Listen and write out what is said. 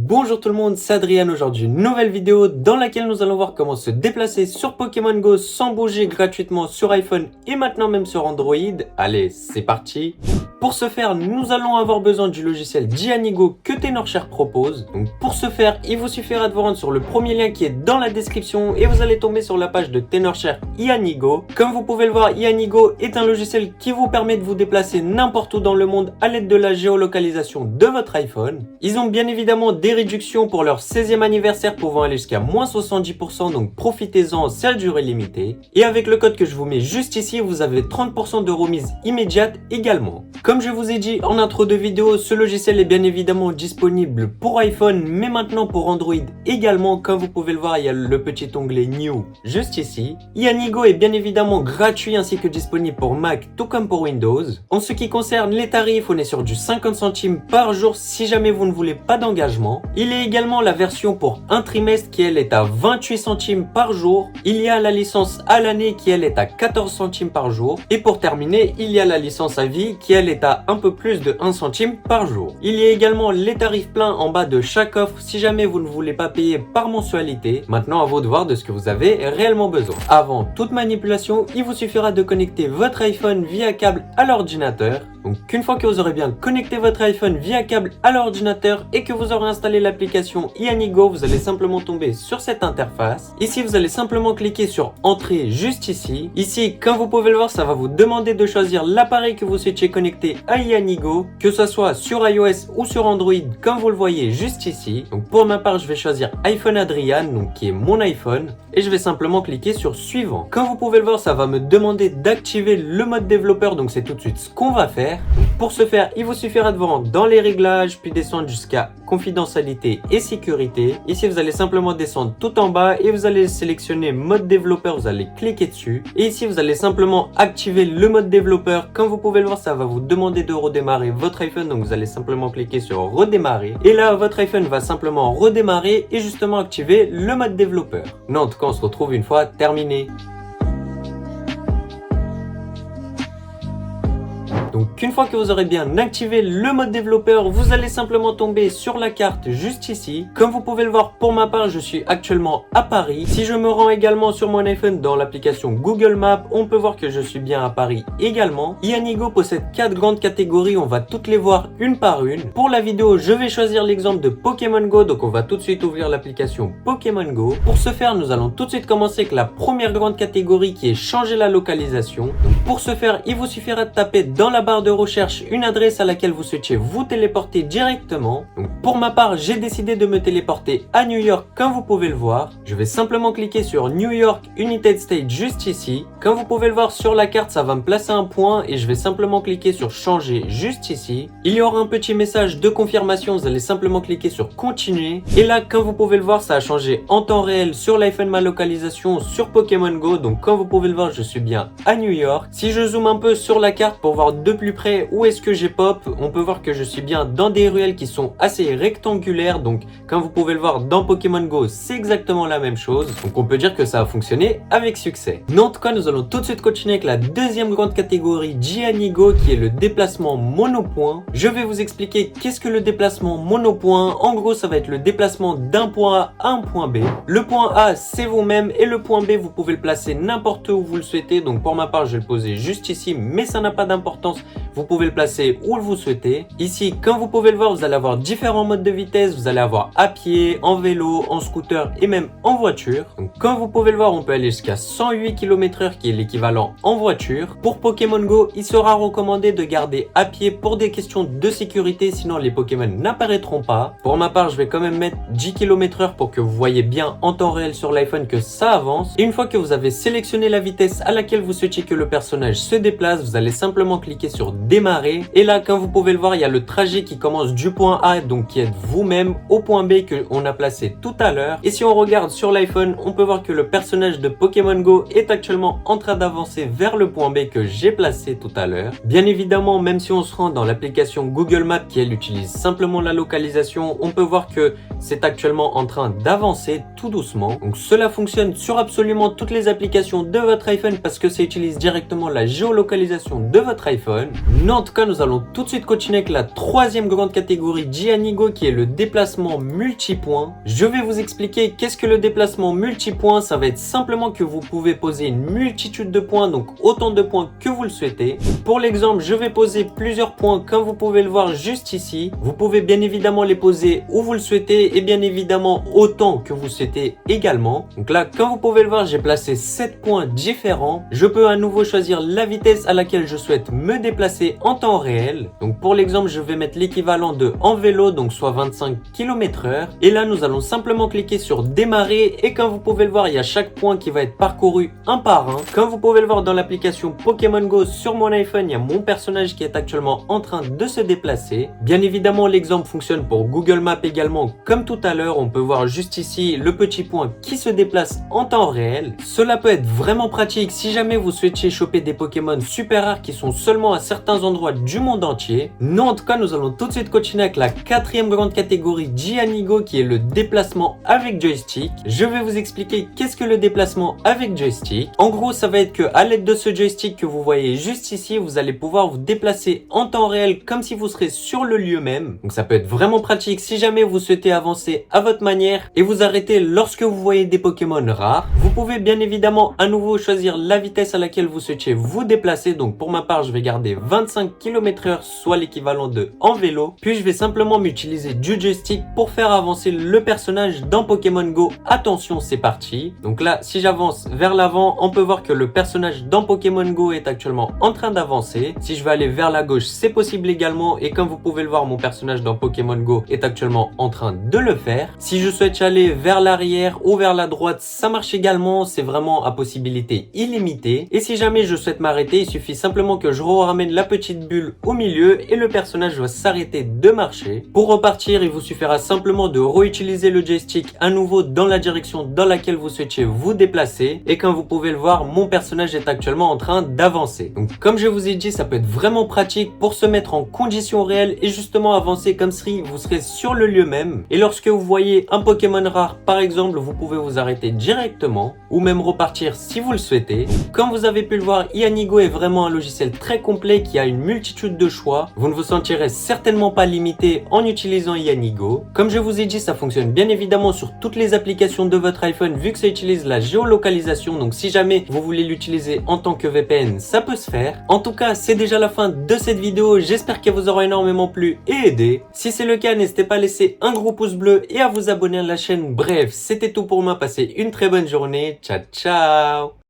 Bonjour tout le monde, c'est Adrien. Aujourd'hui, nouvelle vidéo dans laquelle nous allons voir comment se déplacer sur Pokémon Go sans bouger gratuitement sur iPhone et maintenant même sur Android. Allez, c'est parti. Pour ce faire, nous allons avoir besoin du logiciel Dianigo que Tenorshare propose. Donc pour ce faire, il vous suffira de vous rendre sur le premier lien qui est dans la description et vous allez tomber sur la page de Tenorshare Ianigo. Comme vous pouvez le voir, Ianigo est un logiciel qui vous permet de vous déplacer n'importe où dans le monde à l'aide de la géolocalisation de votre iPhone. Ils ont bien évidemment des réductions pour leur 16e anniversaire pouvant aller jusqu'à moins 70%, donc profitez-en, c'est à durée limitée. Et avec le code que je vous mets juste ici, vous avez 30% de remise immédiate également. Comme je vous ai dit en intro de vidéo, ce logiciel est bien évidemment disponible pour iPhone, mais maintenant pour Android également. Comme vous pouvez le voir, il y a le petit onglet New juste ici. Ianigo est bien évidemment gratuit ainsi que disponible pour Mac, tout comme pour Windows. En ce qui concerne les tarifs, on est sur du 50 centimes par jour si jamais vous ne voulez pas d'engagement. Il y a également la version pour un trimestre qui elle est à 28 centimes par jour. Il y a la licence à l'année qui elle est à 14 centimes par jour. Et pour terminer, il y a la licence à vie qui elle est à un peu plus de 1 centime par jour. Il y a également les tarifs pleins en bas de chaque offre si jamais vous ne voulez pas payer par mensualité. Maintenant à vous de voir de ce que vous avez réellement besoin. Avant toute manipulation, il vous suffira de connecter votre iPhone via câble à l'ordinateur. Donc une fois que vous aurez bien connecté votre iPhone via câble à l'ordinateur et que vous aurez installé l'application Ianigo, vous allez simplement tomber sur cette interface. Ici, vous allez simplement cliquer sur Entrée juste ici. Ici, comme vous pouvez le voir, ça va vous demander de choisir l'appareil que vous souhaitiez connecter à Ianigo, que ce soit sur iOS ou sur Android, comme vous le voyez juste ici. Donc pour ma part, je vais choisir iPhone Adrian, donc qui est mon iPhone, et je vais simplement cliquer sur Suivant. Comme vous pouvez le voir, ça va me demander d'activer le mode développeur, donc c'est tout de suite ce qu'on va faire. Pour ce faire, il vous suffira de vous rendre dans les réglages, puis descendre jusqu'à confidentialité et sécurité. Ici, vous allez simplement descendre tout en bas et vous allez sélectionner mode développeur, vous allez cliquer dessus. Et ici, vous allez simplement activer le mode développeur. Comme vous pouvez le voir, ça va vous demander de redémarrer votre iPhone, donc vous allez simplement cliquer sur redémarrer. Et là, votre iPhone va simplement redémarrer et justement activer le mode développeur. Non, en tout cas, on se retrouve une fois terminé. Donc une fois que vous aurez bien activé le mode développeur, vous allez simplement tomber sur la carte juste ici. Comme vous pouvez le voir, pour ma part, je suis actuellement à Paris. Si je me rends également sur mon iPhone dans l'application Google Maps, on peut voir que je suis bien à Paris également. Ianigo possède 4 grandes catégories, on va toutes les voir une par une. Pour la vidéo, je vais choisir l'exemple de Pokémon Go, donc on va tout de suite ouvrir l'application Pokémon Go. Pour ce faire, nous allons tout de suite commencer avec la première grande catégorie qui est changer la localisation. Donc pour ce faire, il vous suffira de taper dans la barre de recherche une adresse à laquelle vous souhaitiez vous téléporter directement. Donc pour ma part, j'ai décidé de me téléporter à New York comme vous pouvez le voir. Je vais simplement cliquer sur New York United States juste ici. Comme vous pouvez le voir sur la carte, ça va me placer un point et je vais simplement cliquer sur changer juste ici. Il y aura un petit message de confirmation, vous allez simplement cliquer sur continuer. Et là, comme vous pouvez le voir, ça a changé en temps réel sur l'iPhone ma localisation sur Pokémon Go. Donc comme vous pouvez le voir, je suis bien à New York. Si je zoome un peu sur la carte pour voir de plus près où est-ce que j'ai pop, on peut voir que je suis bien dans des ruelles qui sont assez rectangulaires. Donc comme vous pouvez le voir dans Pokémon Go, c'est exactement la même chose. Donc on peut dire que ça a fonctionné avec succès. Mais en tout cas, nous allons tout de suite continuer avec la deuxième grande catégorie Dianigo qui est le déplacement monopoint. Je vais vous expliquer qu'est-ce que le déplacement monopoint. En gros, ça va être le déplacement d'un point A à un point B. Le point A, c'est vous-même et le point B, vous pouvez le placer n'importe où vous le souhaitez. Donc pour ma part, je vais le poser juste ici, mais ça n'a pas d'importance. Vous pouvez le placer où vous souhaitez. Ici, comme vous pouvez le voir, vous allez avoir différents modes de vitesse. Vous allez avoir à pied, en vélo, en scooter et même en voiture. Donc, comme vous pouvez le voir, on peut aller jusqu'à 108 km/h qui est l'équivalent en voiture. Pour Pokémon Go, il sera recommandé de garder à pied pour des questions de sécurité, sinon les Pokémon n'apparaîtront pas. Pour ma part, je vais quand même mettre 10 km/h pour que vous voyez bien en temps réel sur l'iPhone que ça avance. Et une fois que vous avez sélectionné la vitesse à laquelle vous souhaitiez que le personnage se déplace, vous allez simplement cliquer sur démarrer. Et là, comme vous pouvez le voir, il y a le trajet qui commence du point A, donc qui est vous-même, au point B que on a placé tout à l'heure. Et si on regarde sur l'iPhone, on peut voir que le personnage de Pokémon Go est actuellement en train d'avancer vers le point B que j'ai placé tout à l'heure. Bien évidemment, même si on se rend dans l'application Google Maps qui elle utilise simplement la localisation, on peut voir que c'est actuellement en train d'avancer tout doucement. Donc cela fonctionne sur absolument toutes les applications de votre iPhone parce que ça utilise directement la géolocalisation de votre iPhone. Non, en tout cas, nous allons tout de suite continuer avec la troisième grande catégorie d'Ianigo qui est le déplacement multipoint. Je vais vous expliquer qu'est-ce que le déplacement multipoint. Ça va être simplement que vous pouvez poser une multitude de points, donc autant de points que vous le souhaitez. Pour l'exemple, je vais poser plusieurs points comme vous pouvez le voir juste ici. Vous pouvez bien évidemment les poser où vous le souhaitez et bien évidemment autant que vous souhaitez également. Donc là, comme vous pouvez le voir, j'ai placé 7 points différents. Je peux à nouveau choisir la vitesse à laquelle je souhaite me déplacer en temps réel. Donc pour l'exemple, je vais mettre l'équivalent de en vélo, donc soit 25 km/h. Et là, nous allons simplement cliquer sur démarrer et comme vous pouvez le voir, il y a chaque point qui va être parcouru un par un. Comme vous pouvez le voir dans l'application Pokémon Go sur mon iPhone, il y a mon personnage qui est actuellement en train de se déplacer. Bien évidemment, l'exemple fonctionne pour Google Maps également. Comme tout à l'heure, on peut voir juste ici le petit point qui se déplace en temps réel. Cela peut être vraiment pratique si jamais vous souhaitiez choper des Pokémon super rares qui sont seulement à certains endroits du monde entier. Non, en tout cas, nous allons tout de suite continuer avec la quatrième grande catégorie d'Ianigo qui est le déplacement avec joystick. Je vais vous expliquer qu'est-ce que le déplacement avec joystick. En gros, ça va être que à l'aide de ce joystick que vous voyez juste ici, vous allez pouvoir vous déplacer en temps réel comme si vous serez sur le lieu même. Donc ça peut être vraiment pratique si jamais vous souhaitez avancer à votre manière et vous arrêter lorsque vous voyez des Pokémon rares. Vous pouvez bien évidemment à nouveau choisir la vitesse à laquelle vous souhaitez vous déplacer. Donc pour ma part, je vais garder 25 km/h, soit l'équivalent de en vélo. Puis je vais simplement m'utiliser du joystick pour faire avancer le personnage dans Pokémon Go. Attention, c'est parti. Donc là, si j'avance vers l'avant, on peut voir que le personnage dans Pokémon Go est actuellement en train d'avancer. Si je vais aller vers la gauche, c'est possible également. Et comme vous pouvez le voir, mon personnage dans Pokémon Go est actuellement en train de le faire. Si je souhaite aller vers l'arrière ou vers la droite, ça marche également. C'est vraiment à possibilité illimitée. Et si jamais je souhaite m'arrêter, il suffit simplement que je ramène la petite bulle au milieu et le personnage va s'arrêter de marcher. Pour repartir, il vous suffira simplement de réutiliser le joystick à nouveau dans la direction dans laquelle vous souhaitiez vous déplacer. Et comme vous pouvez le voir, mon personnage est actuellement en train d'avancer. Donc comme je vous ai dit, ça peut être vraiment pratique pour se mettre en conditions réelles et justement avancer comme si vous serez sur le lieu même. Et lorsque vous voyez un Pokémon rare par exemple, vous pouvez vous arrêter directement ou même repartir si vous le souhaitez. Comme vous avez pu le voir, Ianigo est vraiment un logiciel très complet qui a une multitude de choix. Vous ne vous sentirez certainement pas limité en utilisant Ianigo. Comme je vous ai dit, ça fonctionne bien évidemment sur toutes les applications de votre iPhone vu que ça utilise la géolocalisation. Donc si jamais vous voulez l'utiliser en tant que VPN, ça peut se faire. En tout cas, c'est déjà la fin de cette vidéo. J'espère qu'elle vous aura énormément plu et aidé. Si c'est le cas, n'hésitez pas à laisser un gros pouce bleu et à vous abonner à la chaîne. Bref, c'était tout pour moi. Passez une très bonne journée. Ciao, ciao!